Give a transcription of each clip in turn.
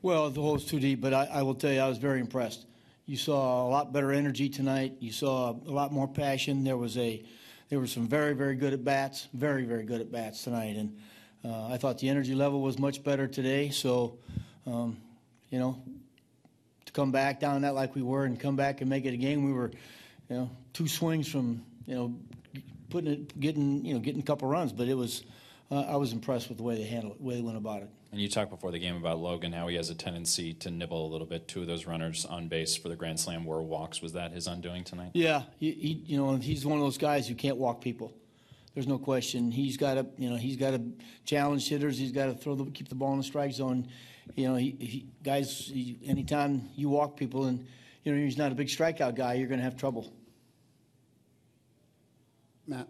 Well, the hole's too deep, but I will tell you, I was very impressed. You saw a lot better energy tonight. You saw a lot more passion. There were some very, very good at bats, very, very good at bats tonight, and I thought the energy level was much better today. So, you know, to come back down that like we were and come back and make it a game, we were, you know, 2 swings from, you know, getting a couple runs, but it was. I was impressed with the way they handled it, the way they went about it. And you talked before the game about Logan, how he has a tendency to nibble a little bit. 2 of those runners on base for the grand slam were walks. Was that his undoing tonight? Yeah, you know, he's one of those guys who can't walk people. There's no question. He's got to challenge hitters. He's got to keep the ball in the strike zone. You know, anytime you walk people and you know he's not a big strikeout guy, you're going to have trouble. Matt.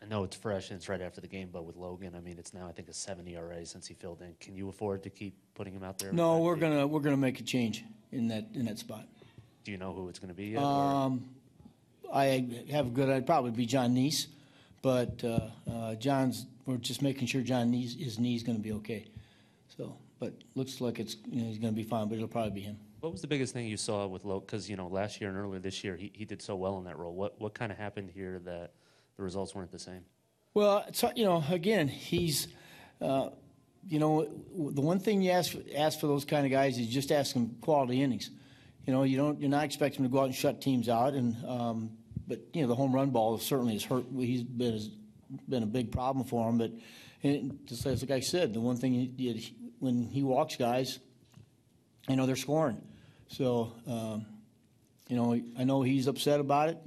I know it's fresh and it's right after the game, but with Logan, I mean, it's now I think a 7 ERA since he filled in. Can you afford to keep putting him out there? No, we're gonna make a change in that spot. Do you know who it's going to be yet? I have a good. I'd probably be Jonathon Niese, but we're just making sure his knee's going to be okay. So, but looks like he's going to be fine, but it'll probably be him. What was the biggest thing you saw with Logan? Because you know, last year and earlier this year, he did so well in that role. What kind of happened here that the results weren't the same? Well, you know, again, he's, you know, the one thing you ask for those kind of guys is just ask them quality innings. You know, you're not expecting them to go out and shut teams out, and but you know, the home run ball certainly has hurt. He's been a big problem for him. But just as the guy said, the one thing when he walks guys, you know, they're scoring. So, you know, I know he's upset about it,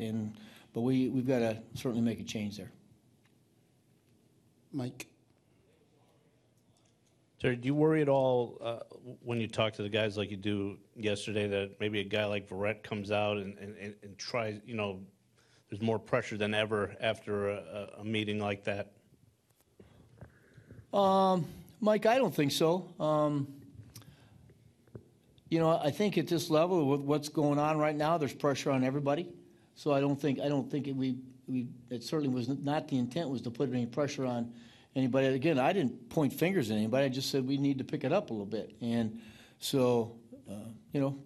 but we've got to certainly make a change there. Mike. Terry, do you worry at all when you talk to the guys like you do yesterday that maybe a guy like Verrett comes out and tries, you know, there's more pressure than ever after a meeting like that? Mike, I don't think so. You know, I think at this level, with what's going on right now, there's pressure on everybody. So I don't think it certainly was not the intent was to put any pressure on anybody. Again, I didn't point fingers at anybody. I just said we need to pick it up a little bit. And so, you know,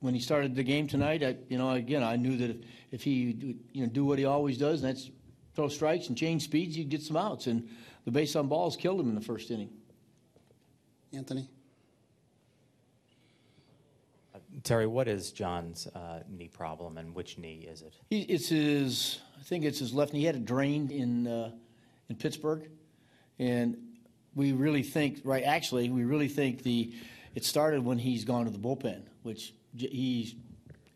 when he started the game tonight, again, I knew that if he do what he always does, and that's throw strikes and change speeds, you get some outs. And the base on balls killed him in the first inning. Anthony. Terry, what is John's knee problem, and which knee is it? I think it's his left knee. He had it drained in Pittsburgh, and we really think it started when he's gone to the bullpen, which he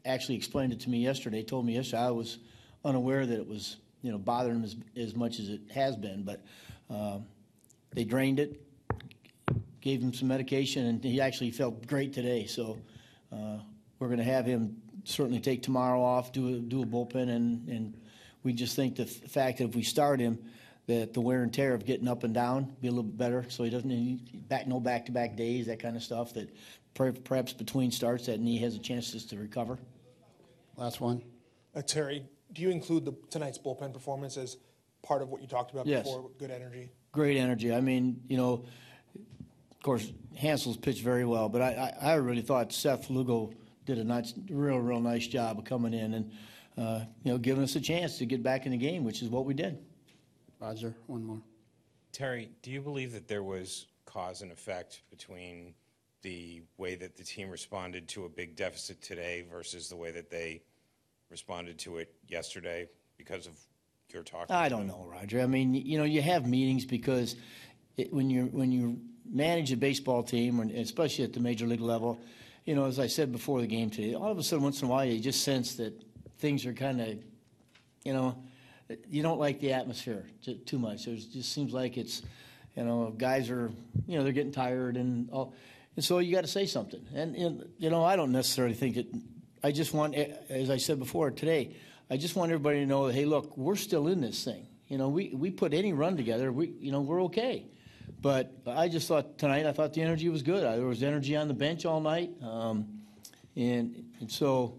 actually explained it to me yesterday. He told me yesterday. I was unaware that it was bothering him as much as it has been, but they drained it, gave him some medication, and he actually felt great today. So. We're going to have him certainly take tomorrow off, do a bullpen, and we just think the fact that if we start him, that the wear and tear of getting up and down be a little bit better, so he doesn't need no back-to-back days, that kind of stuff. That perhaps between starts that knee has a chance just to recover. Last one. Terry, do you include tonight's bullpen performance as part of what you talked about before? Good energy. Great energy. I mean, of course, Hansel's pitched very well, but I really thought Seth Lugo did a real nice job of coming in and giving us a chance to get back in the game, which is what we did. Roger, one more. Terry, do you believe that there was cause and effect between the way that the team responded to a big deficit today versus the way that they responded to it yesterday because of your talk? I don't know, Roger. I mean, you have meetings because when you manage a baseball team, especially at the major league level, as I said before the game today, all of a sudden, once in a while, you just sense that things are kind of, you don't like the atmosphere too much. It just seems like it's, guys are, they're getting tired and all. And so you got to say something. And I don't necessarily think it. I just want, as I said before today, I just want everybody to know that, hey, look, we're still in this thing. We put any run together, we're okay. But I just thought tonight, I thought the energy was good. There was energy on the bench all night. And so,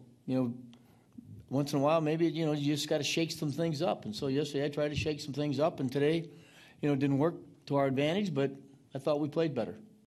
once in a while, maybe, you just got to shake some things up. And so yesterday I tried to shake some things up. And today, it didn't work to our advantage. But I thought we played better.